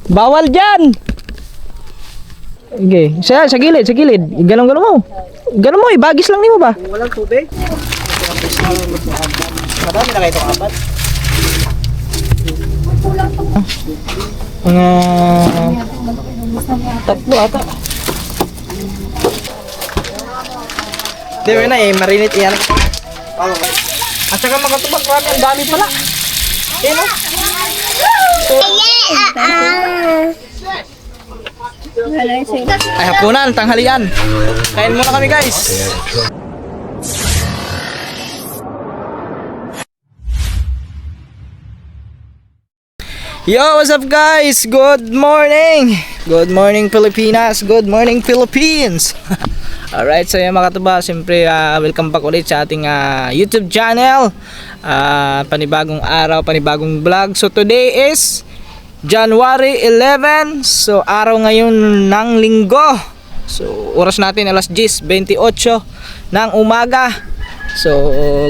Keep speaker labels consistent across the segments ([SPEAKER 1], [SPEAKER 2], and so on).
[SPEAKER 1] Bawal dyan! Okay, sa gilid, sa gilid. Galong-galong mo. Galong mo, ibagis lang nimo ba?
[SPEAKER 2] Kung walang tubig, marami na kayo itong apat.
[SPEAKER 1] Mga tatlo ata.
[SPEAKER 2] Di ba na eh, marinit iyan. At saka mga tubag, marami, ang dami pala. Yan o. Ay, hapunan, tanghalian. Kain muna kami guys. Yo, what's up guys? Good morning! Good morning Pilipinas! Good morning Philippines! Alright, so yung mga katuba, siyempre welcome back ulit sa ating YouTube channel. Panibagong araw, panibagong vlog. So today is January 11. So araw ngayon ng linggo. So oras natin alas 10:28 ng umaga. So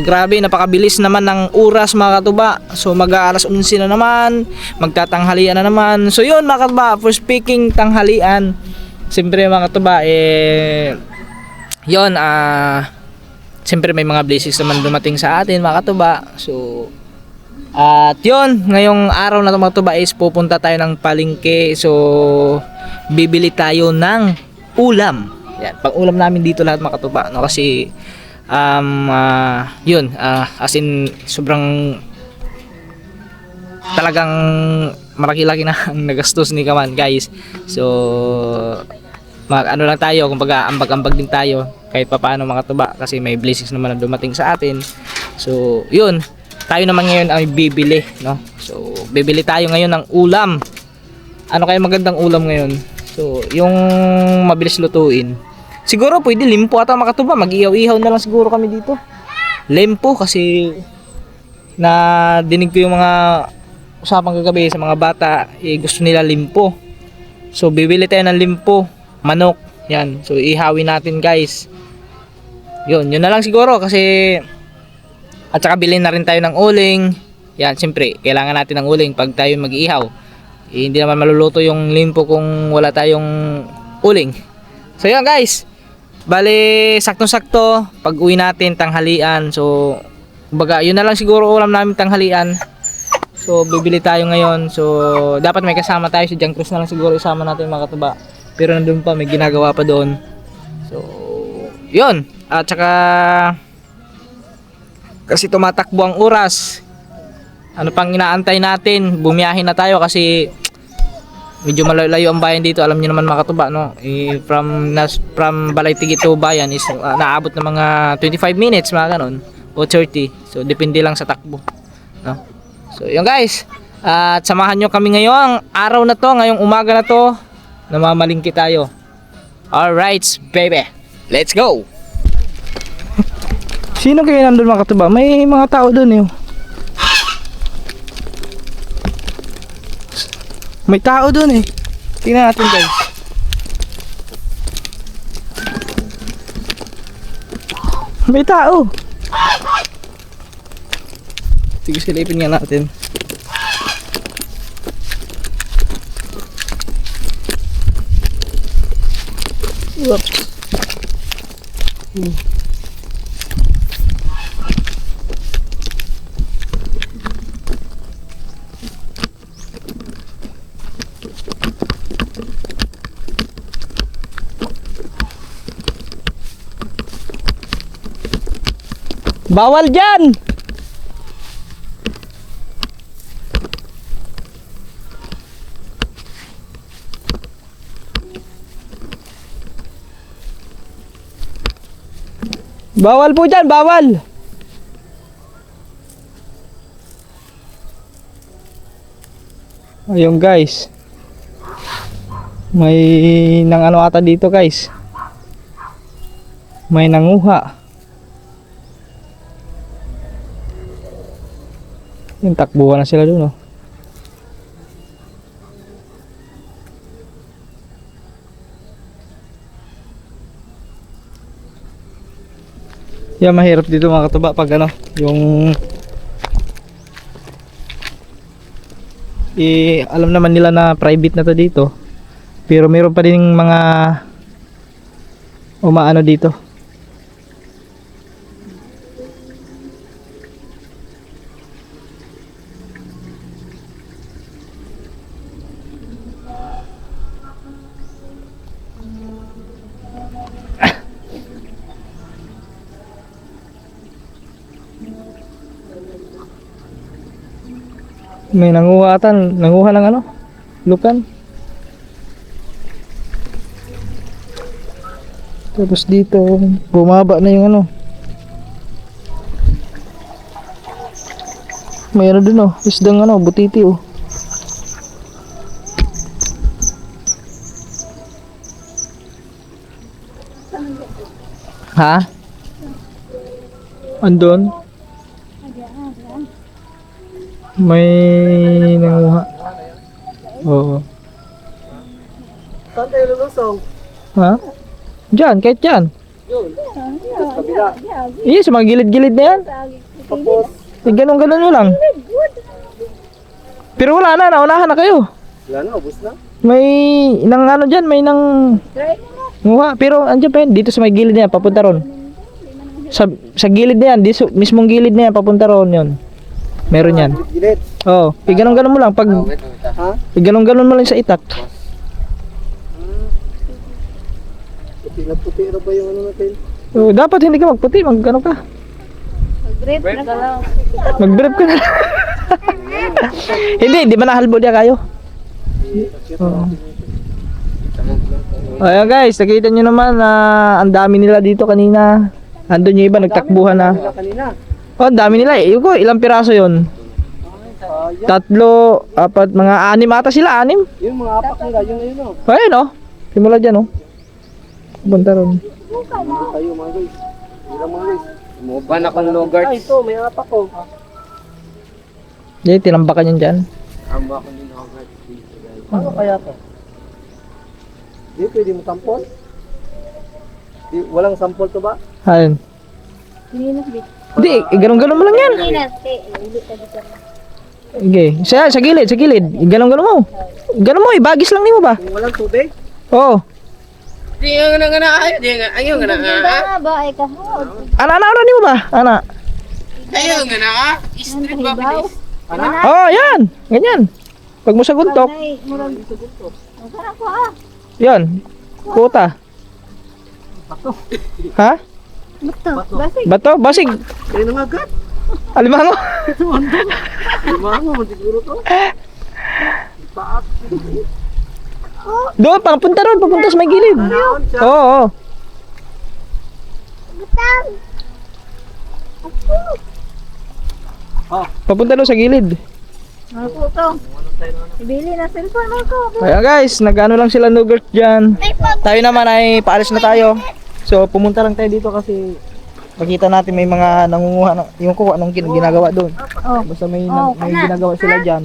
[SPEAKER 2] grabe, napakabilis naman ng oras mga katuba. So mag-aalas 11 na naman, magtatanghalian na naman. So yun mga katuba, for speaking tanghalian, siyempre mga katuba yun, siyempre may mga blessings naman dumating sa atin mga katuba. So at yun, ngayong araw na ito mga katuba is pupunta tayo ng palengke. So bibili tayo ng ulam. Yan, pang ulam namin dito lahat mga katuba, no? Kasi yun, as in sobrang talagang malaki-laki na ang nagastos ni Kaman guys. So ano lang tayo, kumbaga ambag-ambag din tayo kahit papaano mga tuba, kasi may blessings naman na dumating sa atin. So yun, tayo naman ngayon ay bibili, no? So bibili tayo ngayon ng ulam. Ano kaya magandang ulam ngayon? So yung mabilis lutuin, siguro pwede limpo ata mga katuba. Mag-ihaw-ihaw na lang siguro kami dito. Limpo, kasi na dinig ko yung mga usapang kagabi sa mga bata, gusto nila limpo. So bibili tayo ng limpo, manok. Yan. So ihawin natin guys. Yun na lang siguro, kasi at saka bilhin na rin tayo ng uling. Yan, siyempre kailangan natin ng uling pag tayo mag-ihaw. Hindi naman maluluto yung limpo kung wala tayong uling. So yan guys, bali saktong-sakto pag uwi natin tanghalian. So kumbaga yun na lang siguro ulam namin tanghalian. So bibili tayo ngayon. So dapat may kasama tayo, si John Cruz na lang siguro isama natin mga katuba. Pero nandun pa, may ginagawa pa doon. So yun, at saka kasi tumatakbo ang oras. Ano pang inaantay natin? Bumiyahin na tayo kasi medyo malayo ang bayan dito. Alam niyo naman mga katuba, no? From Balay-Tigi to bayan is naabot na mga 25 minutes mga ganon o 30. So depende lang sa takbo, no? So yun guys, at samahan nyo kami ngayong araw na to, ngayong umaga na to, namamalingki tayo. Alright baby, let's go.
[SPEAKER 1] Sino kaya nandun mga katuba? May mga tao dun eh. May tao dun eh. Tingnan natin guys. May tao.
[SPEAKER 2] Sige, silipin nga natin.
[SPEAKER 1] Whoops. Bawal dyan! Bawal po dyan, bawal! Ayun guys, may nang ano ata dito guys, may nanguha. Yung takbuhan na sila dun, oh. Yan, mahirap dito mga katuba pag ano, yung alam naman nila na private na to dito. Pero meron pa din mga umaano dito. May nanguha ng ano? Lukan. Tapos dito, bumaba na yung ano. May ano dun oh, isdang ano, butiti oh. Ha? Andun? May nanguha. Oo.
[SPEAKER 3] Saan tayo lulusong?
[SPEAKER 1] Ha? Diyan, kahit dyan.
[SPEAKER 3] Yun. Sa kabila.
[SPEAKER 1] Iya, sa mga gilid-gilid na yan.
[SPEAKER 3] Tapos,
[SPEAKER 1] Ganun-ganun nyo lang. Pero wala na, naunahan na kayo.
[SPEAKER 3] wala na, ubus na.
[SPEAKER 1] May nang ano dyan, may nang nguha. Pero andyan pa yan, dito sa may gilid na yan, papunta ron. Sa gilid na yan, dito, mismong gilid na yan, papunta ron yun. Meron yan.
[SPEAKER 3] Gilid.
[SPEAKER 1] Oo, ganun-ganun mo lang. Pag
[SPEAKER 3] Ha?
[SPEAKER 1] ganun-ganun mo lang sa itak.
[SPEAKER 3] Puti na ba yung ano natin?
[SPEAKER 1] Oo, dapat hindi ka magputi, ano ka.
[SPEAKER 4] Brief na lang.
[SPEAKER 1] Mag-brief ka na. Hindi ba nahalbo niya kayo? Oo. Ayan guys, nakita nyo naman na ang dami nila dito kanina. Andun yung iba, nagtakbuhan na.
[SPEAKER 3] Kanina.
[SPEAKER 1] Oh, ang dami nila eh. Yuko, ilang piraso yon? Tatlo, apat, mga 6 ata sila, 6.
[SPEAKER 3] Yung mga apak nila, yun na yun o.
[SPEAKER 1] Ayun oh. Simula dyan oh. Punta ron.
[SPEAKER 3] Tayo mga guys. Ilang mga guys. Muban akong logart. Ay, ito, may apak ko.
[SPEAKER 1] Yan, tinambakan yan dyan.
[SPEAKER 3] Amba ko din logart. Ano kaya to? Di, pwede mo sampol? Di, walang sampol to ba?
[SPEAKER 1] Ayun.
[SPEAKER 4] Ninas, bit.
[SPEAKER 1] Hindi, ganun-ganun mo lang yan.
[SPEAKER 4] Ninas, ulit ka dito.
[SPEAKER 1] Okay. Sa gilid, sa gilid. Ganun-ganun mo. Ganun mo, ibagis lang niyo ba?
[SPEAKER 3] Kung walang tubig?
[SPEAKER 1] Oo.
[SPEAKER 3] Di nga ayaw nga
[SPEAKER 4] Ba, ba, ay kahawag.
[SPEAKER 1] Ana niyo ba? Ana.
[SPEAKER 3] Ayaw nga na ka.
[SPEAKER 4] Street ba, bilis?
[SPEAKER 1] Oh, yan. Ganyan. Pag mo sa guntok,
[SPEAKER 4] Ay, murag. Ang sarap ko
[SPEAKER 1] yan. Kuta. Ha?
[SPEAKER 4] Bato. Basig.
[SPEAKER 1] Bato? Basig.
[SPEAKER 3] Kaya nangagat.
[SPEAKER 1] Alimango.
[SPEAKER 3] Limango mo siguro to. Paak.
[SPEAKER 1] Doon, papunta ron. Papunta sa may gilid.
[SPEAKER 3] Naon siya.
[SPEAKER 1] Oo, oo.
[SPEAKER 4] Butang.
[SPEAKER 1] Papunta doon sa gilid.
[SPEAKER 4] Ako to. Ibili na cellphone ako.
[SPEAKER 1] Kaya guys, nag-ano lang sila nugert dyan. Tayo naman ay paalis na tayo. So pumunta lang tayo dito kasi makita natin may mga nangunguha ng, yung ko anong ginagawa doon.
[SPEAKER 4] Oh.
[SPEAKER 1] Basta may,
[SPEAKER 4] Oh,
[SPEAKER 1] may
[SPEAKER 4] kana.
[SPEAKER 1] ginagawa sila dyan.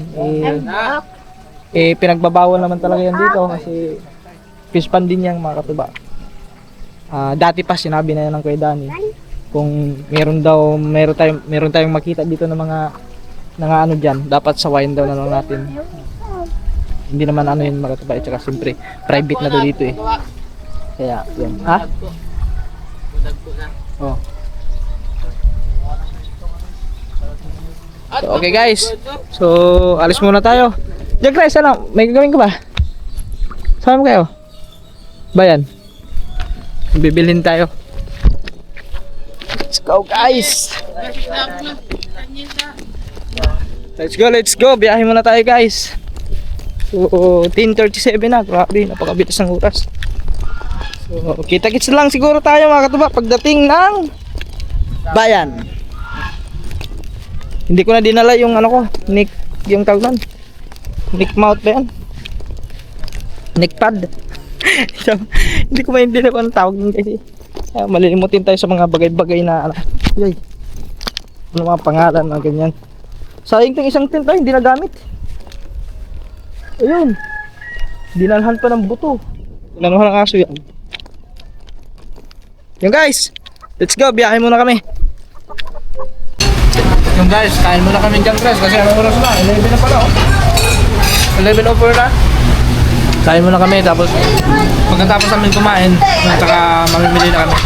[SPEAKER 1] Pinagbabawal naman talaga yan dito kasi fish pan din yan mga katuba. Dati pa sinabi na yan ng Kuya Danny. Kung meron tayong makita dito ng mga ano dyan, dapat sawayin daw na lang natin. Hindi naman ano yun mga katuba, tsaka siyempre private na daw dito eh. Kaya yun. Ha? Oh. So, okay guys. So, alis muna tayo. Jack Rice, ano? May gagawin ka ba? Sama mo kayo? Bayan. Bibilhin tayo. Let's go guys. Let's go. Biyahe muna tayo guys. So, 10:37 na. Grabe, napakabilis ng oras. So, kita-kits lang siguro tayo mga katuba pagdating ng bayan. Hindi ko na dinala yung ano ko, yung tawag nun. Nick mount ba yan? Nick pad. So, hindi ko maintindihan kung anong tawag nun kasi malilimutin tayo sa mga bagay-bagay na ano. Yay. Ano mga pangalan na ganyan. Sayang itong isang tent ay hindi nagamit. Ayun. Dinalhan pa ng buto. Inanuhan ng aso yan. Yung guys, let's go, biyahe muna kami. Yung guys, kain muna kami dyan guys kasi anong oras na? 11 na pala oh.
[SPEAKER 2] 11:04 na. Kain muna kami tapos pagkatapos namin kumain, saka mamimili na kami.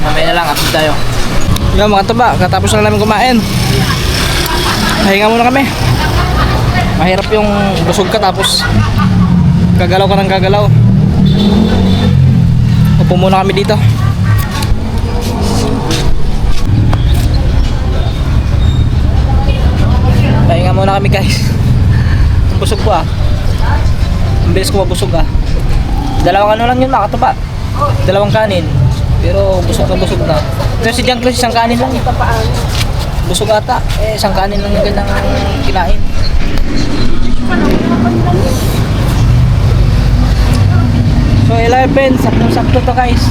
[SPEAKER 2] Mamaya na lang, update tayo. Yung mga tuba, katapos na namin kumain. Pahinga muna kami. Mahirap yung busog ka tapos gagalaw ka ng gagalaw. Upo muna kami dito. Pahinga muna kami guys. Busog ko ah. Ang bilis ko mabusog ah. Dalawang ano lang yun mga katuba. Dalawang kanin. Pero busog na. Pero si John Chris isang kanin lang. Busog ata. Isang kanin lang yung kanyang kinain. So 11, saktong-sakto to guys.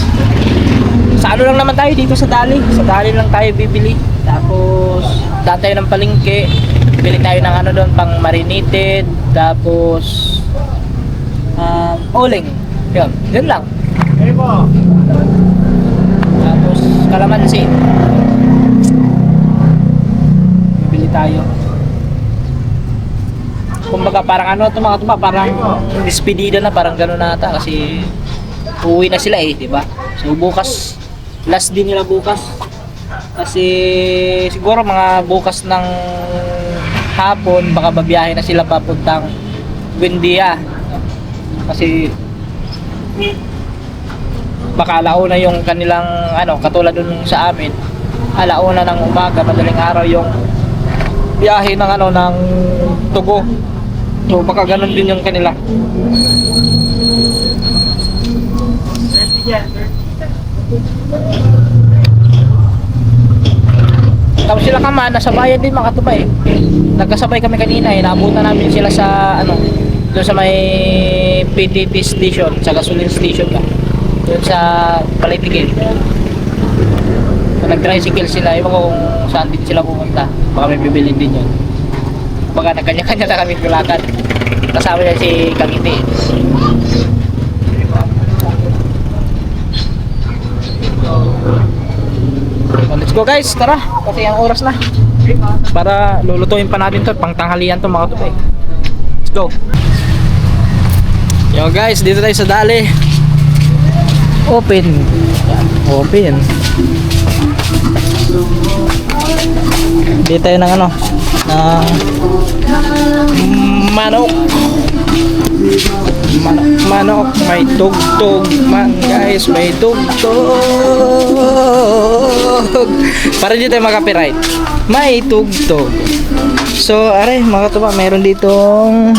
[SPEAKER 2] Sa ano lang naman tayo dito sa Dali. Sa Dali lang tayo bibili. Tapos daan tayo ng palengke. Bili tayo ng ano doon pang marinated. Tapos uling. Yun lang. Tapos kalamansi. Bibili tayo. Kumbaga parang ano ito mga tuba, parang despedida na, parang gano'n na ata kasi uuwi na sila di ba? So bukas, last din nila bukas. Kasi siguro mga bukas ng hapon baka babiyahe na sila papuntang Buendia. Kasi baka alauna yung kanilang ano, katulad dun sa amin, alauna ng umaga, madaling araw yung biyahe ng ano, ng Tugo. So baka ganun din yung kanila. Tapos sila Kaman, nasa bayan din mga katuba Nagkasabay kami kanina naabutan namin sila sa ano, doon sa may PTT station, sa gasoline station ka. Doon sa Palitigil. So, nag-tricycle sila, ewan ko kung saan din sila pumunta. Baka may bibilin din yun. Baka nagkanya-kanya na kami tulakad. Kasama niya si Kangiti. So, let's go guys, tara. Kasi ang oras na. Para lulutuin pa natin to, pang tanghalian to mga tupay. Let's go. Yo guys, dito tayo sa Dali. Open. Open. Dito tayo ng ano, ng manok. Manok, may tugtog man guys, may tugtog. Para dito tayo mag-copyright. May tugtog. So, are mga tuba, meron ditong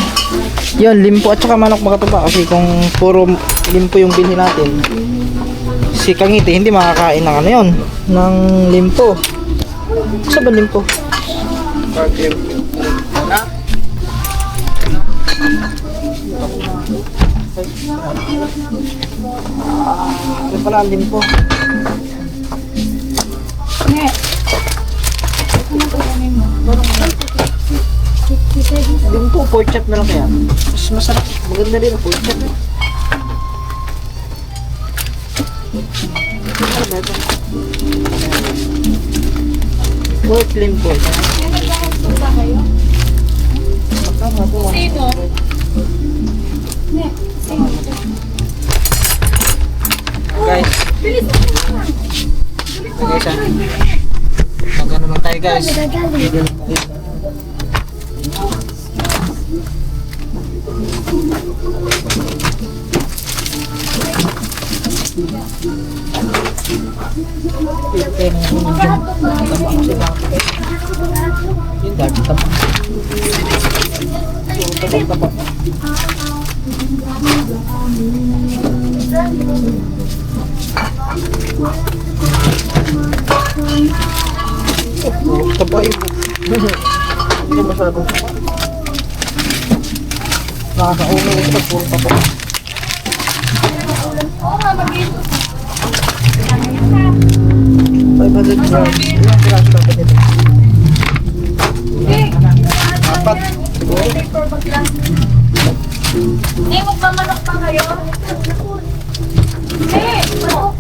[SPEAKER 2] yun, limpo at saka manok mga tuba. Kasi kung puro limpo yung binhi natin, si Kangiti hindi makakain ng ano yun, ng limpo. Saan ba limpo? Ito pala ang limpo. Limpo, pork chop na lang kaya. Mas masarap, maganda rin ang pork chop. Pork limpo.
[SPEAKER 4] Sino?
[SPEAKER 1] Guys. Guys, magano lang tayo guys. Tabay. Hindi masyadong nakakaulo ito puro tapo.
[SPEAKER 4] Oo nga, mag-ito.
[SPEAKER 1] 500 grams. Ilang piraso dapat ito? Apat.
[SPEAKER 4] Eh, magmamanok pa kayo? Eh, manok.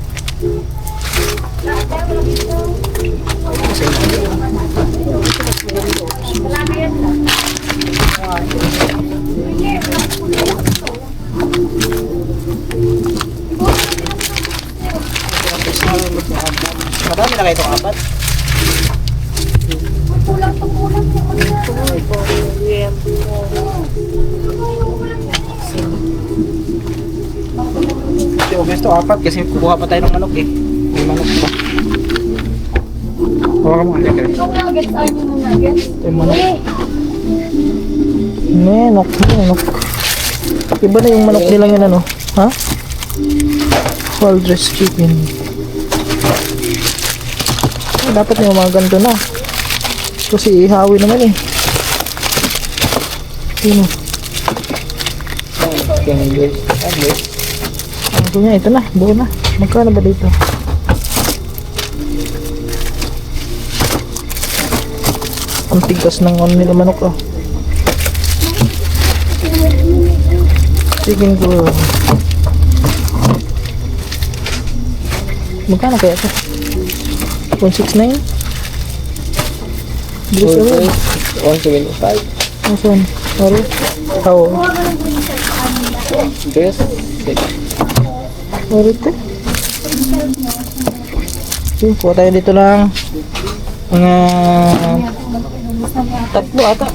[SPEAKER 4] Wala na yan.
[SPEAKER 1] Marami na kayo itong apat. Hindi ko gusto apat kasi kukuha pa tayo ng manok eh. May manok pa. Hawakan mo nga.
[SPEAKER 4] Nuggets, ano yung nuggets?
[SPEAKER 1] Ito yung manok. Manok. Iba na yung manok nilang yun ano. Ha? Well dressed chicken. Dapat na yung mga ganito na. Kasi ihawi naman eh. Sino? Ano niya? Ito na. Buo na. Magkano ba dito? Ang tigas ng ano nila manok oh. Chicken ko. Magkano kaya ito? 169? Bilis ako.
[SPEAKER 3] 175.
[SPEAKER 1] Nasaan? Sorry. Oo.
[SPEAKER 3] Yes.
[SPEAKER 1] Sorry ito. Okay, kuha tayo dito lang. Mga tatlo ata.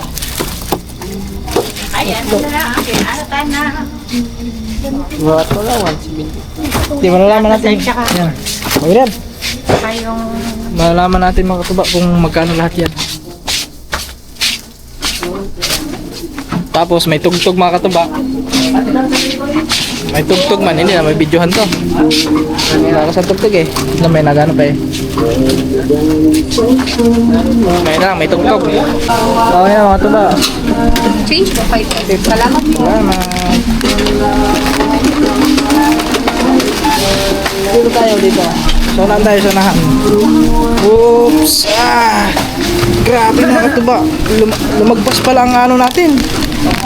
[SPEAKER 3] Buhat mo lang, 170.
[SPEAKER 1] Di malalaman natin. Yan. Magandang. Malalaman natin mga katuba kung magkano lahat yan. Tapos may tugtog mga katuba. May tugtog man, hindi na may videohan to. Wala ka sa tugtog eh. Na may nagano pa eh. May lang, may tugtog. Okay na mga katuba.
[SPEAKER 4] Change po 5. Salamat po.
[SPEAKER 1] Salamat. Dito tayo dito. Sonahan tayo, sonahan. Oops! Grabe mga katuba. Lumagpas pala ang ano natin.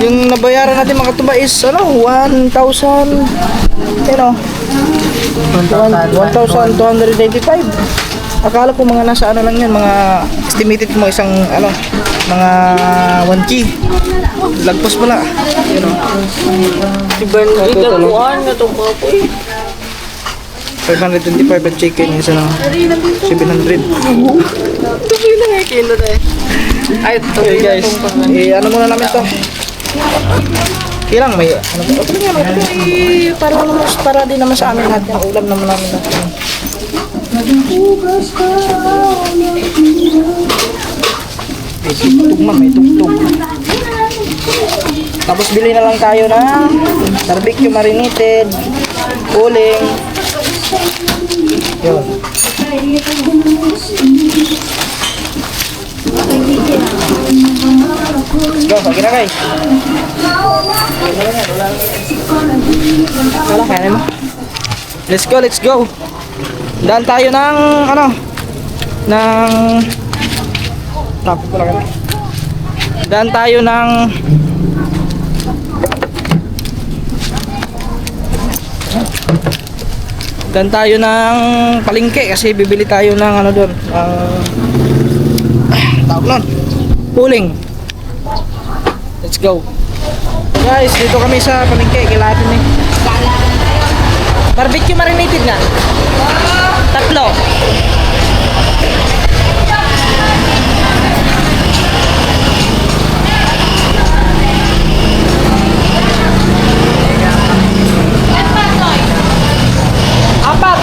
[SPEAKER 1] Yung nabayaran natin mga katuba is ano, 1,000. You know, 1,285. Akala ko mga nasa ano lang yan, mga estimated mo isang ano, mga 1K. Lagpas pala. You know.
[SPEAKER 3] Italuan na itong kapo eh.
[SPEAKER 1] 525 at chicken is ano, 700.
[SPEAKER 3] Tuloy na nga kilo na eh.
[SPEAKER 1] Ay, okay guys. Ano muna namin to? Ilang may ano ba? Okay nga, para din naman sa amin lahat yung ulam naman namin lahat. May tugtog man, may tugtog. Tapos bili na lang tayo ng barbecue marinated, uling. Yun. Let's go, pagi na guys. Wala, kaya mo. Let's go. Daan tayo ng ano, ng tapos ko lang. Daan tayo ng palengke kasi bibili tayo ng ano doon, tawag nun, uling. Let's go guys, dito kami sa palengke. Kailangan eh barbecue marinated na 3. Apat.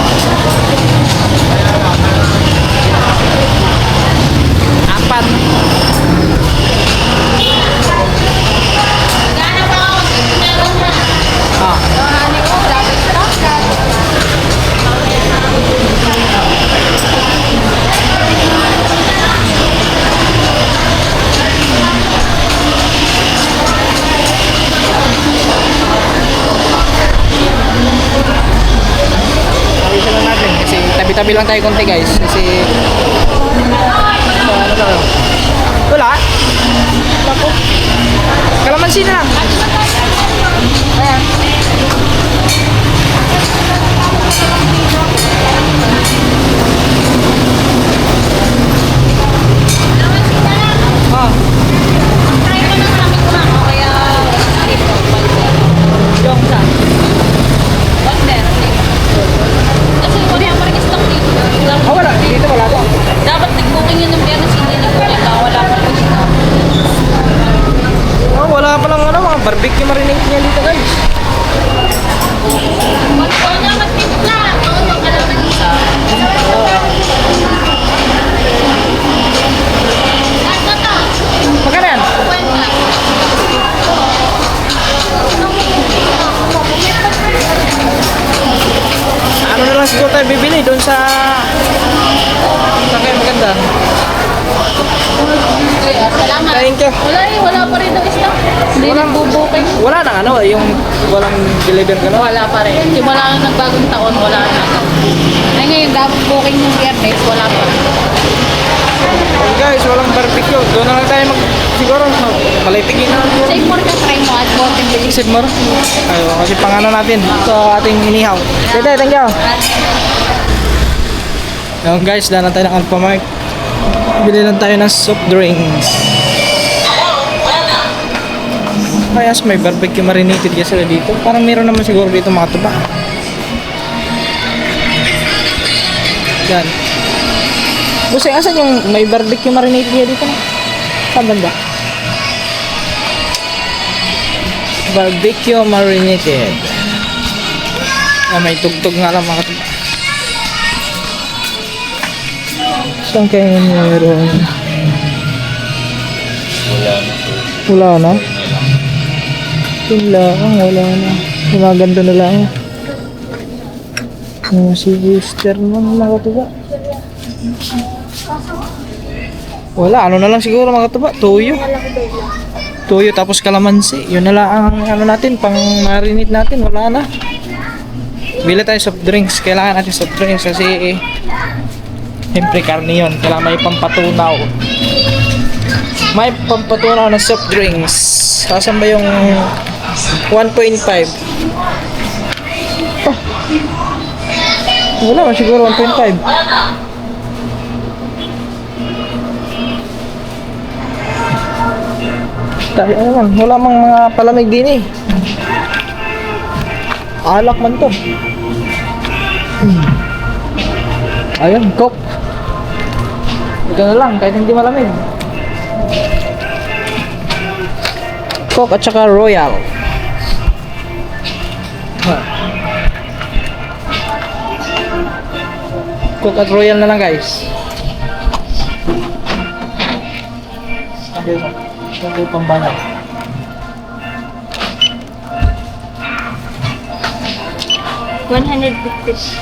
[SPEAKER 1] Ayusin lang natin kasi tabi-tabi lang tayo konti guys kasi ano tayo? Wala? Lako. Kalamansi na lang. Ayan. Yung sa? Wala. Dito barbecue marinate niya dito guys. Magkano yan? Ano na lang siguro tayo bibili doon sa kaya maganda.
[SPEAKER 4] Salamat.
[SPEAKER 1] Thank you.
[SPEAKER 4] Wala pa rin daw isla. Hindi nagbubuking.
[SPEAKER 1] Wala nang ano, yung walang deliver ka na.
[SPEAKER 4] Wala pa rin. Simula nang nagbagong taon, wala na. Ay ngayon, dapat booking yung Biyernes, wala pa.
[SPEAKER 1] Oh guys, walang barbecue. Doon na lang tayo siguro malitigin na.
[SPEAKER 4] Save more ka, try mo at bote bilis.
[SPEAKER 1] Isip mo? Ayo, kasi pangano natin sa ating inihaw. Tete, thank you. Yung guys, daan na tayo ng Alphamart. Bili lang tayo ng soft drinks. Ayos, may barbecue marinated kasi sila dito. Parang meron naman siguro dito mga tuba. Yan. Busay, asan yung may barbecue marinated niya dito na? Saan banda? Barbecue marinated. Ah, may tugtog nga lang mga tuba. Saan kaya meron? Wala na. Wala na. Mga ganito na lang. Si Easter naman mga tuba. Wala, ano na lang siguro mga tuba. Tuyo. Tuyo tapos kalamansi. Yun na lang ang ano natin, pang marinate natin. Wala na. Bili tayo soft drinks. Kailangan natin soft drinks kasi siyempre karne yun. Kailangan may pampatunaw. May pampatunaw na soft drinks. Saan ba yung 1.5? Oh. Wala man siguro 1.5. Tayo naman. Wala mang mga palamig din eh. Alak man to. Ayun, Coke. Ito na lang, kahit hindi malamig. Coke at saka Royal. Coke at Royal na lang guys. Okay, okay pambanay.
[SPEAKER 4] $150.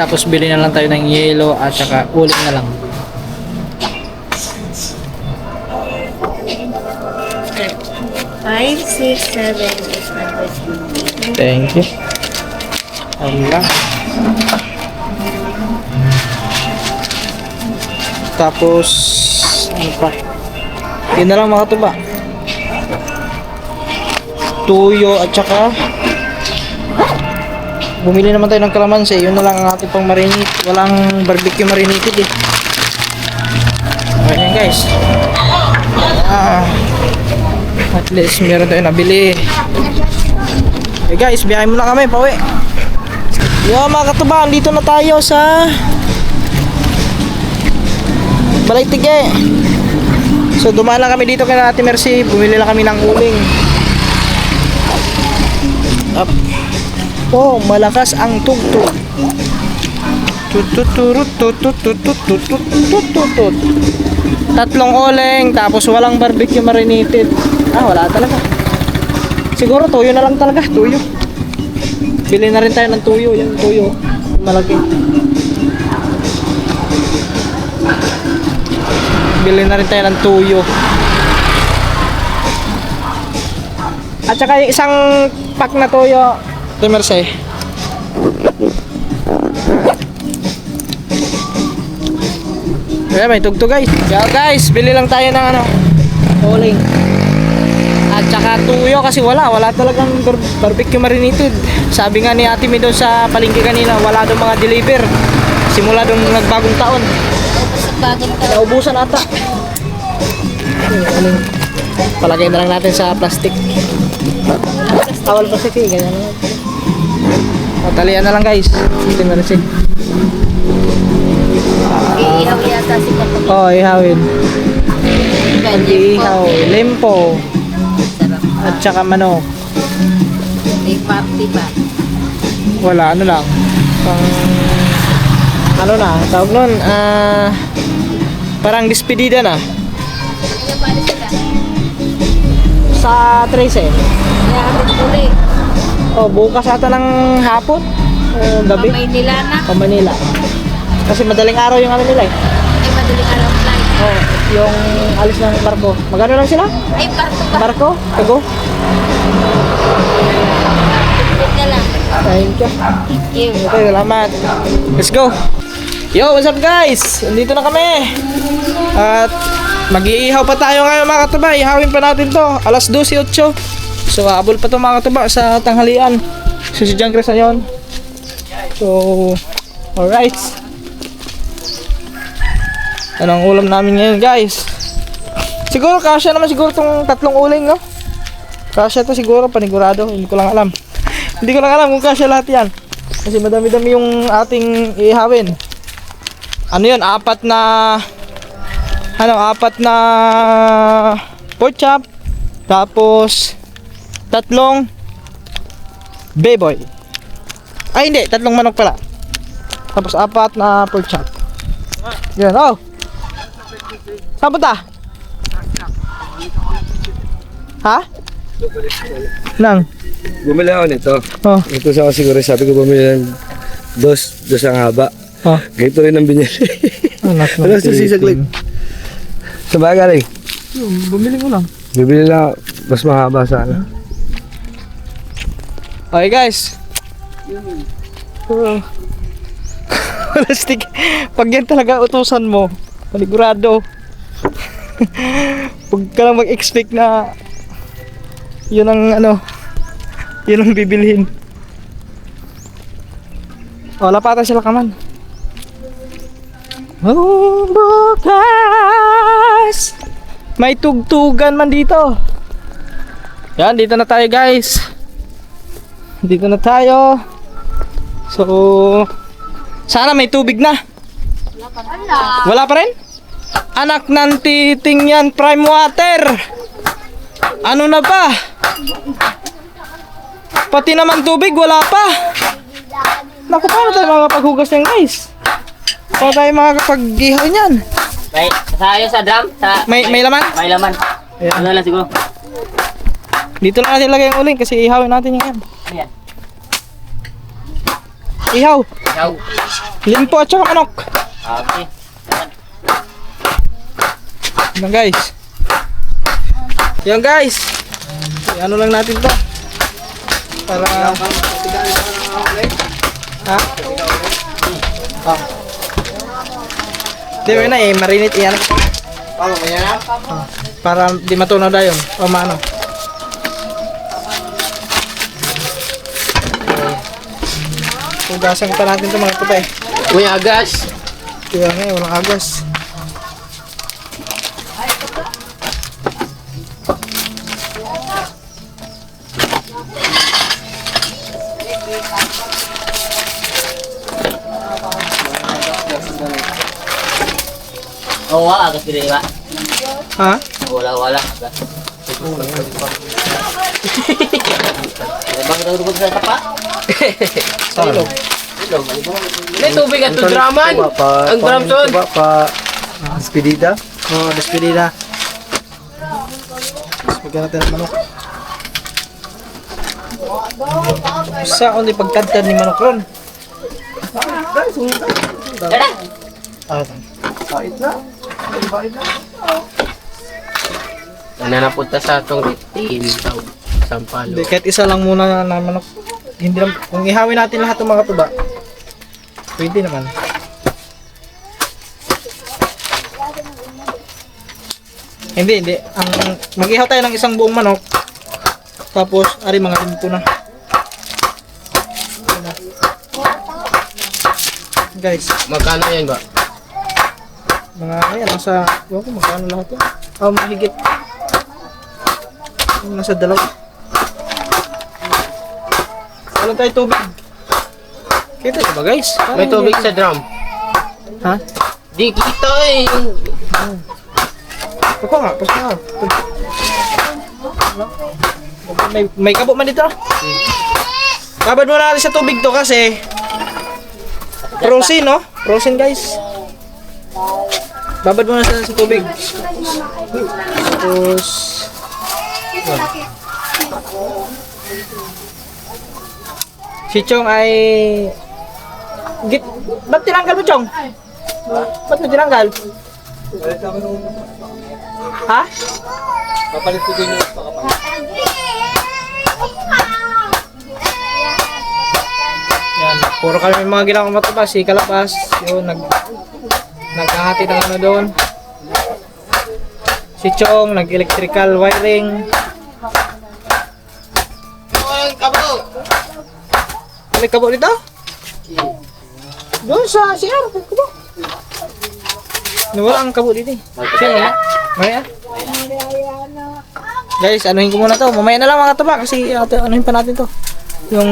[SPEAKER 1] Tapos bili na lang tayo ng yelo at saka uling na lang.
[SPEAKER 4] Five, six, 7, 800.
[SPEAKER 1] Thank you. Allah. Tapos ano pa? Yun na lang mga tuba. Tuyo at saka bumili naman tayo ng kalamansi. Yun na lang ang ating pang marinate. Walang barbecue marinated eh. Ayan guys. At least meron tayo nabili. Okay guys, biyahe muna kami, pauwi. Yo mga katuba, dito na tayo sa Balay-Tige. So dumaan lang kami dito kay Ate Mercy. Bumili lang kami ng uling. Up. Oh, malakas ang tugtog. Tatlong uling, tapos walang barbecue marinated. Wala talaga. Siguro tuyo na lang talaga, tuyo. Bili na rin tayo ng tuyo, yung tuyo. Malaki. Bili na rin tayo ng tuyo. At saka yung isang pack na tuyo, Ate Mercy. Kaya may tugtog guys. Kaya guys, bili lang tayo ng uling. At saka tuyo kasi wala talagang barbecue marinated. Sabi nga ni Ate Mi doon sa palengke kanina, wala doon mga deliver. Simula doon nagbagong taon.
[SPEAKER 4] Bagong taon.
[SPEAKER 1] Naubusan ata. Palagay na lang natin sa plastic. Awal plastic eh, ganyan lang. Talian na lang guys. Ito na rin siya.
[SPEAKER 4] Iihaw yata si Kapag.
[SPEAKER 1] Oo, ihawin. Ihaw, limpo,
[SPEAKER 4] Sarap.
[SPEAKER 1] at saka manok.
[SPEAKER 4] May party pa.
[SPEAKER 1] Wala, ano lang. Pang, ano na, tawag nun, parang despedida na.
[SPEAKER 4] Kaya paano sila?
[SPEAKER 1] Sa 13.
[SPEAKER 4] Kaya kami uli.
[SPEAKER 1] Oh, bukas ata ng hapon. O gabi.
[SPEAKER 4] Mamay nila na.
[SPEAKER 1] O Manila. Kasi madaling araw yung ano nila eh.
[SPEAKER 4] Ay, madaling araw flight.
[SPEAKER 1] Oh, yung alis ng barko. Magkano lang sila?
[SPEAKER 4] Ay, parto ba?
[SPEAKER 1] Barko? Tago?
[SPEAKER 4] Tupit na lang.
[SPEAKER 1] Thank you.
[SPEAKER 4] Thank you.
[SPEAKER 1] Okay, salamat. Let's go. Yo, what's up guys? Nandito na kami. At mag-iihaw pa tayo ngayon mga katuba. Ihawin pa natin to. Alas 12:08. So, abol pa to mga katuba sa tanghalian. So, si John Chris na yun. So, alright. Ano ang ulam namin ngayon guys? Siguro kasya naman siguro tong tatlong uling, no? Kasya to siguro, panigurado. Hindi ko lang alam. Hindi ko lang alam kung kasya lahat yan. Kasi madami-dami yung ating ihawin. Ano yun? Apat na pork chop. Tapos tatlong baboy. Ay hindi, tatlong manok pala. Tapos apat na pork chop. Yan, oh. Saan punta? Ha? Nang?
[SPEAKER 3] Bumili ako nito.
[SPEAKER 1] Oh.
[SPEAKER 3] Ito sa siguro sabi ko bumili ng dos ang haba.
[SPEAKER 1] Oh.
[SPEAKER 3] Ganito rin ang binili.
[SPEAKER 1] Anak ng
[SPEAKER 3] Ano sa sisaglig? Sa ba galing?
[SPEAKER 1] Bumili mo lang.
[SPEAKER 3] Bibili lang mas mahaba sana.
[SPEAKER 1] Okay guys. Plastic. Pag yan talaga utusan mo, panigurado. Huwag ka lang mag-expect na yun ang yun ang bibilhin. Wala pa ata sila kaman. Oh, bukas may tugtugan man dito. Yan, dito na tayo guys. Dito na tayo. So, sana may tubig na. Wala pa rin? Anak ng titing yan, prime water. Ano na ba? Pati naman tubig, wala pa. Naku, paano tayo makapaghugas yan guys? Paano tayo makakapag-ihaw niyan?
[SPEAKER 5] May tayo sa drum, sa
[SPEAKER 1] May laman?
[SPEAKER 5] may laman.
[SPEAKER 1] Ayan.
[SPEAKER 5] Ano lang siguro.
[SPEAKER 1] Dito na natin lagay yung uling kasi ihawin natin yung yan.
[SPEAKER 5] Ayan.
[SPEAKER 1] Ihaw,
[SPEAKER 5] Yaw.
[SPEAKER 1] limpo at saka manok.
[SPEAKER 5] Okay.
[SPEAKER 1] Yan guys. Yan guys. Ano lang natin to. Para ha? Ah. Di ba na eh, marinate yan.
[SPEAKER 3] Oh, kaya na?
[SPEAKER 1] Para di matunaw dayon. O maano. Hugasan pa natin ito mga kapay.
[SPEAKER 5] Uy, agas.
[SPEAKER 1] Kaya nga eh, walang agos.
[SPEAKER 5] Oh, wala agas dire ba?
[SPEAKER 1] Ha?
[SPEAKER 5] Wala agas. Bang daw sa tapa?
[SPEAKER 1] Salo.
[SPEAKER 5] May tubig at draman. Ang drum son.
[SPEAKER 3] Pa despedida.
[SPEAKER 1] Oh, despedida. Tapos magkano tayo ng manok. Sa ni pagtadtad ni manok ron.
[SPEAKER 5] Tara.
[SPEAKER 1] Ah,
[SPEAKER 3] Bait na.
[SPEAKER 5] Ano na punta sa atong team daw. Sampalo.
[SPEAKER 1] hindi, kahit isa lang muna na manok. Hindi lang, kung ihawin natin lahat ng mga tuba, pwede naman. Hindi. Mag-ihaw tayo ng isang buong manok. Tapos, ari mga limpo na. Guys,
[SPEAKER 5] Magkano yan ba?
[SPEAKER 1] Mga ayan, nasa, ewan ko magkano lahat yan. Oh, mahigit. Nasa 2. Walang tayo tubig. Kita nyo ba guys?
[SPEAKER 5] May tubig sa drum.
[SPEAKER 1] Ha?
[SPEAKER 5] Di kita eh.
[SPEAKER 1] Papa nga, papa nga. May kabo man dito. Babad mo natin sa tubig to kasi frozen, no? Frozen guys. Babad mo na sa tubig. Tapos si Chong ay ba't tinanggal mo, Chong? Ba't mo tinanggal? Ha?
[SPEAKER 3] Kapalit ko din yung pakapalit.
[SPEAKER 1] Yan, puro kami mga ginawang matubas, si Kalapas, yun, naghahati ng ano doon. Si Chong, nag-electrical wiring.
[SPEAKER 5] Ay, kabo.
[SPEAKER 1] May kabo dito? Doon sa CR, may kabo. Nawala ang kabo dito eh. Siya, mamaya. Guys, anuhin ko muna to. Mamaya na lang mga taba kasi anuhin pa natin to. Yung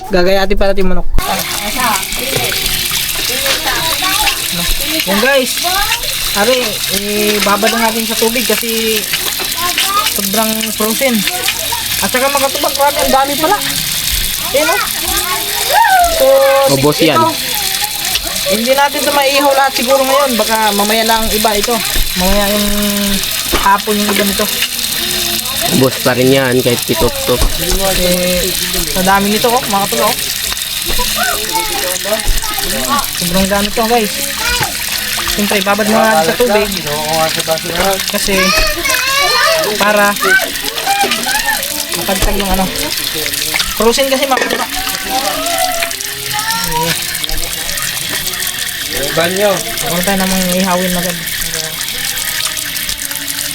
[SPEAKER 1] gagayatin pa natin manok. Yan guys. Ari, babad na natin sa tubig kasi sobrang frozen. At saka mga tubag, ang dami pala. Ayan o. So,
[SPEAKER 5] Ubos yan.
[SPEAKER 1] hindi natin ito maiihaw lahat siguro ngayon. Baka mamaya lang iba ito. Mamaya yung hapon yung iba nito.
[SPEAKER 5] Ubos pa rin yan kahit pitop-top.
[SPEAKER 1] Sa dami nito mga tulo. Sobrang dami ito guys. Siyempre, babad mo natin sa tubig. Kasi para makagtag yung ano. Frozen kasi makagtag.
[SPEAKER 3] Banyo.
[SPEAKER 1] Ako tayo namang ihawin na agad.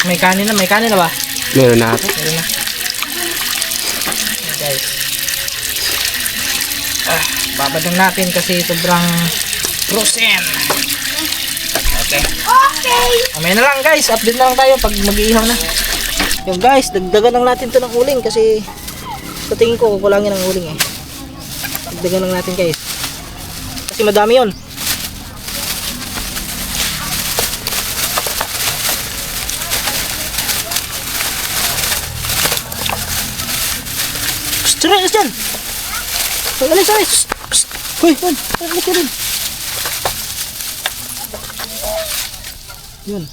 [SPEAKER 1] May kanin na ba?
[SPEAKER 5] Meron na.
[SPEAKER 1] Meron na. Guys. Babad lang natin kasi sobrang frozen. Okay. Mamaya na lang guys, update na lang tayo pag mag-iihaw na. Yung guys, dagdagan lang natin to ng uling kasi sa tingin ko kukulangin ang uling eh. Dagdagan lang natin guys. Kasi madami yon. Tara, alis dyan! Alis! Hoy, alis ka rin! Yun.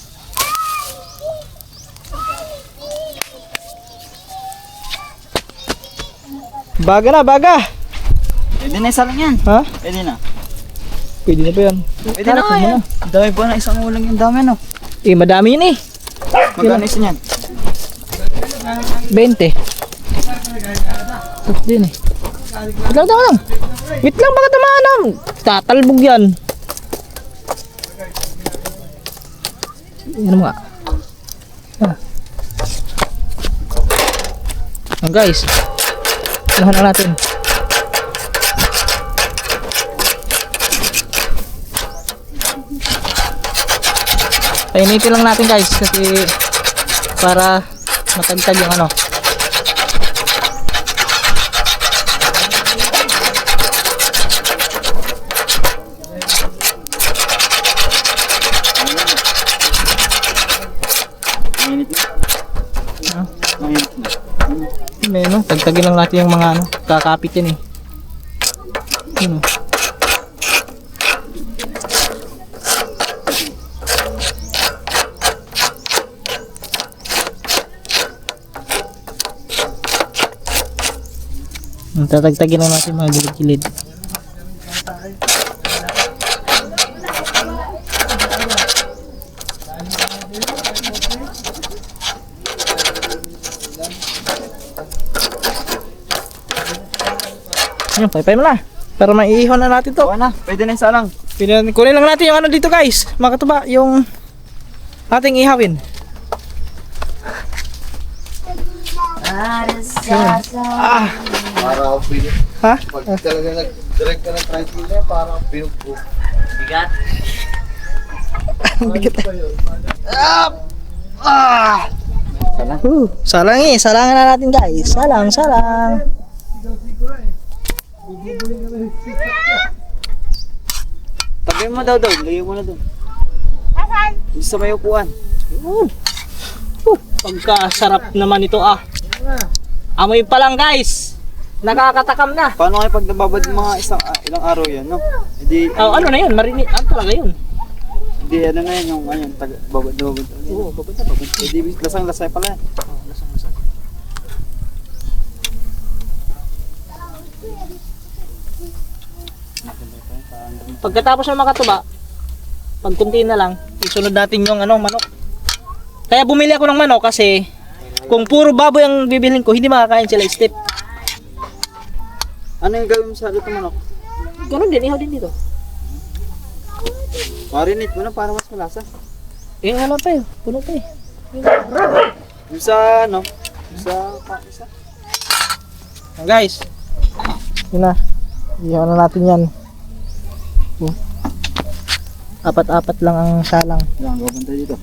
[SPEAKER 1] Baga!
[SPEAKER 3] Pwede na isa lang yan.
[SPEAKER 1] Ha?
[SPEAKER 3] Pwede na.
[SPEAKER 1] Pwede na ba yan?
[SPEAKER 3] Pwede na yan. Dami pa na isang ulang yung dami no.
[SPEAKER 1] Madami yun eh.
[SPEAKER 3] Magkano isa niyan?
[SPEAKER 1] 20. Tapos din eh. Wait lang. Wait lang, baka tamaan. Tatalbog yan. Yan mo nga. Guys. Lahan na natin. Painitin lang natin guys kasi para matagtag yung ano. May ano, tagtagin lang natin yung mga ano, kakapit yan eh. Ano? Tatagtagin lang natin mga gilid-gilid. Yan, paypay mo na. Para maiihon na natin to.
[SPEAKER 3] Oo na, pwede na isa lang.
[SPEAKER 1] Kunin lang natin yung ano dito guys. Mga katuba, yung ating ihawin.
[SPEAKER 3] Para pinug.
[SPEAKER 1] Ha?
[SPEAKER 3] Pag talaga nag-direct ka ng tricycle niya, para pinug ko.
[SPEAKER 5] Bigat.
[SPEAKER 1] Ang bigat. Salang eh. Salangan na natin guys. Salang.
[SPEAKER 3] Tabi mo daw. Lagyan mo na doon. Sa may upuan.
[SPEAKER 1] Pagkasarap naman ito Amoy pa lang guys. Nakakatakam na.
[SPEAKER 3] Paano kayo pag nababad mga ilang araw yan, no? Hindi,
[SPEAKER 1] Ano na yun? Marinate. Ano talaga yun?
[SPEAKER 3] hindi ano na yan, yung babad.
[SPEAKER 1] Oo, babad.
[SPEAKER 3] Hindi, lasang-lasay pala yan.
[SPEAKER 1] Pagkatapos ng makatuba, pag kunti na lang, isunod natin yung manok. Kaya bumili ako ng manok kasi kung puro baboy ang bibilhin ko, hindi makakain sila step.
[SPEAKER 3] Ano yung gawin mo sa luto manok?
[SPEAKER 1] Ganun din, ihaw din dito.
[SPEAKER 3] Marinate mo na para mas malasa.
[SPEAKER 1] Wala pa puno pa
[SPEAKER 3] Yung sa isa.
[SPEAKER 1] Guys, yun na. Ihaw na natin yan. Apat-apat lang ang salang.
[SPEAKER 3] Yan, gawin tayo dito.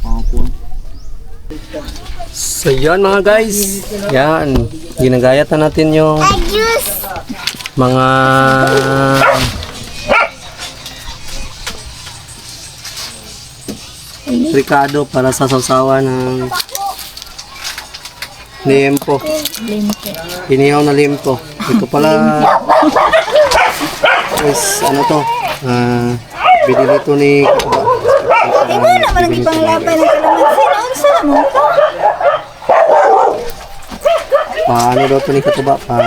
[SPEAKER 3] Pangapuan.
[SPEAKER 5] So yun mga guys, yan, ginagayatan natin yung mga ricado para sa sausawan ng limpo. Inihaw na limpo. Ito pala is ano to, binili to ni ano daw ito ni Katuba pa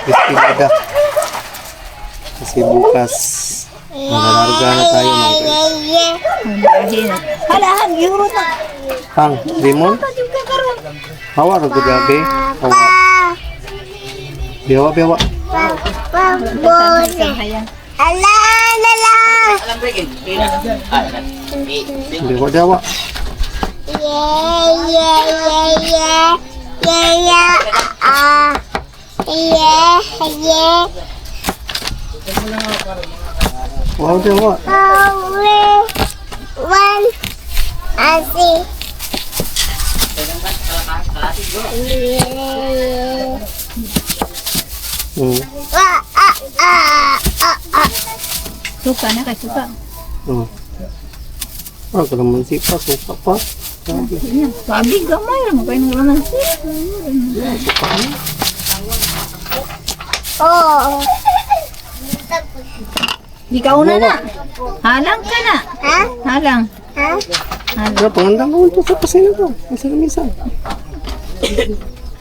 [SPEAKER 5] Espinada kasi bukas magalarga na tayo mga guys.
[SPEAKER 6] Halahan, euro na.
[SPEAKER 5] Pang, limon? Hawa na ko gabi. Bewa.
[SPEAKER 6] Ala.
[SPEAKER 5] Bewa. Wow, bewa.
[SPEAKER 4] Suka na kay suka.
[SPEAKER 5] Ako naman sipa, suka pa.
[SPEAKER 4] Sabi gamay ra mo kay naman.
[SPEAKER 6] Oh.
[SPEAKER 4] Di ka una na. Halang ka na. Halang.
[SPEAKER 5] Ano, pangandang ko ito sa pasina to. Misa.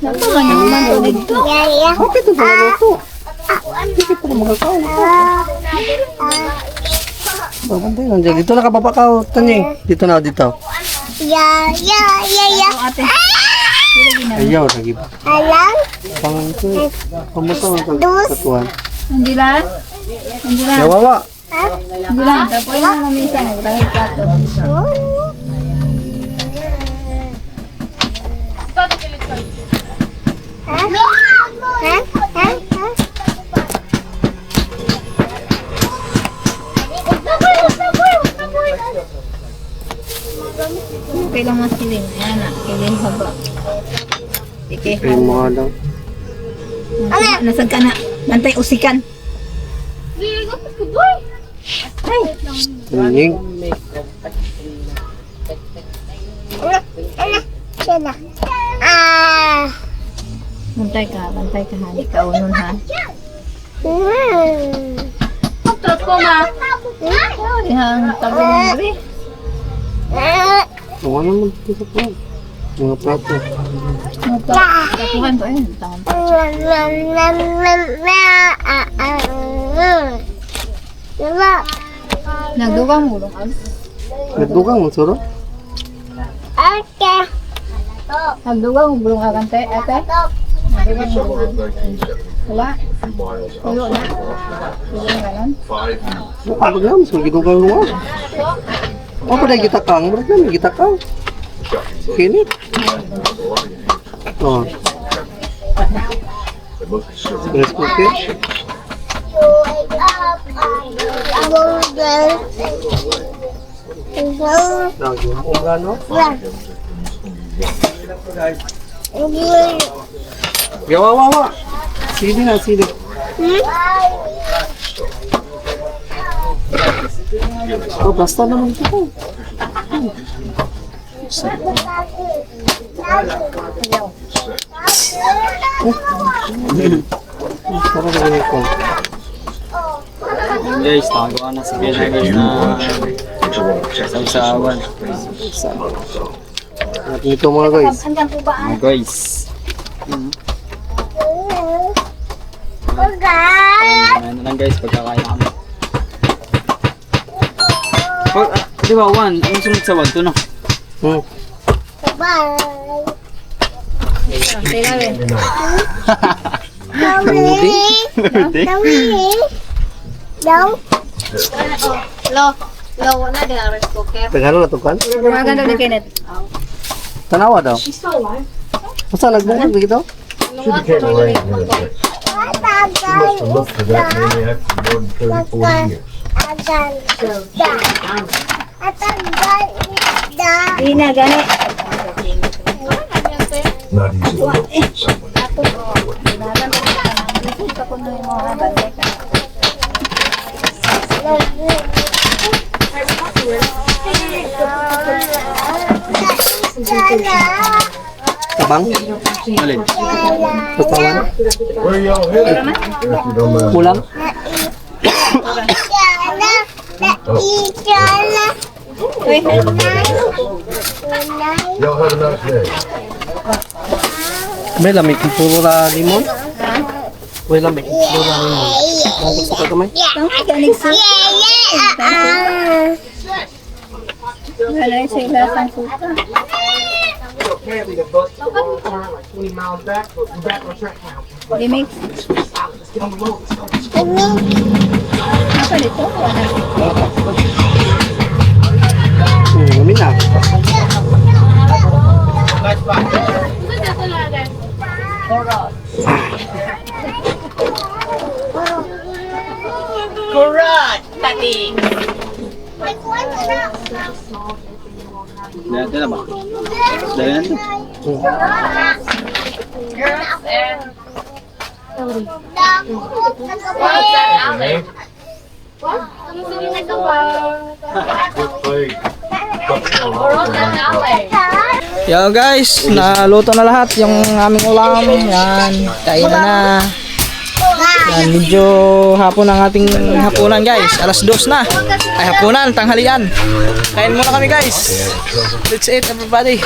[SPEAKER 4] Nato man yung man dito.
[SPEAKER 5] Bakit ito pala ito? Hindi pa magkakaw ito. Babantay lang dyan. Dito na kapapakaw, Tanying. Dito na, dito.
[SPEAKER 4] Ate.
[SPEAKER 5] Ayaw, lagi ba?
[SPEAKER 6] Alang.
[SPEAKER 5] Pang ito. Pamuto ang katuan.
[SPEAKER 4] Andilan.
[SPEAKER 5] Yawawa.
[SPEAKER 4] Andilan. Tapos na mamisa na dahil plato. Kailang masilin. Ayan na. Kailang haba. Sige.
[SPEAKER 5] Ay, mga daw.
[SPEAKER 4] Nasag ka na. Bantay usikan.
[SPEAKER 5] Tanying.
[SPEAKER 4] Bantay ka ha. Ikaw nun ha. Trot ko ma. Yang tabi ng gabi.
[SPEAKER 5] Tawa naman dito sa plan. Mga plato.
[SPEAKER 4] Tapuhan ko ayun. Tangan pa. Nagdugang mo lang.
[SPEAKER 5] Nagdugang mo, suro?
[SPEAKER 4] Nagdugang mo bulong agante. Ate. Nagdugang mo bulong. Wala. Tuyo na. Tuyo na lang.
[SPEAKER 5] Kapag naman, so gidugang mo. O, paday kita kang. Ba't namin kita kang? Kinit. O. Stress cookie. Yung umrano. Yawa. Sili na, sili. Oh, basta naman ito. Sarap na ganyan ko.
[SPEAKER 3] Guys, tagawa na si Bella guys na sausawan.
[SPEAKER 5] Natin ito mga guys.
[SPEAKER 3] Guys. Ano lang guys, pagkakain kami. Di ba, Juan? Anong sunod sa wag to, no?
[SPEAKER 4] Lo, wala din ang rice cooker.
[SPEAKER 5] Tagalo na ito kan?
[SPEAKER 4] Maganda ni Kenneth.
[SPEAKER 5] Tanawa daw. Basta nagbungkag dito?
[SPEAKER 7] Look for that maniac for more than 30, 40 years.
[SPEAKER 4] Di na, gani.
[SPEAKER 7] Not easy to look for someone.
[SPEAKER 5] Tabang?
[SPEAKER 3] Alin?
[SPEAKER 5] Patawan?
[SPEAKER 7] Where y'all headed? If you don't mind.
[SPEAKER 5] Kulang?
[SPEAKER 7] Y'all have a nice day.
[SPEAKER 5] May lamig yung puro na limon? May lamig yung puro na limon. Ang gusto ka kamay?
[SPEAKER 4] Ang galing sa... Wala yung sa ilasang suka. Di mix. Apa dito?
[SPEAKER 5] Lamin na.
[SPEAKER 3] Dito na ba? Dahil na ito.
[SPEAKER 1] Yo guys, naluto na lahat yung aming ulam. Yan, kain na. Yan, medyo hapon ang ating hapunan guys. Alas 2 na. Ay hapunan, tanghalian. Kain muna kami guys. Let's eat everybody.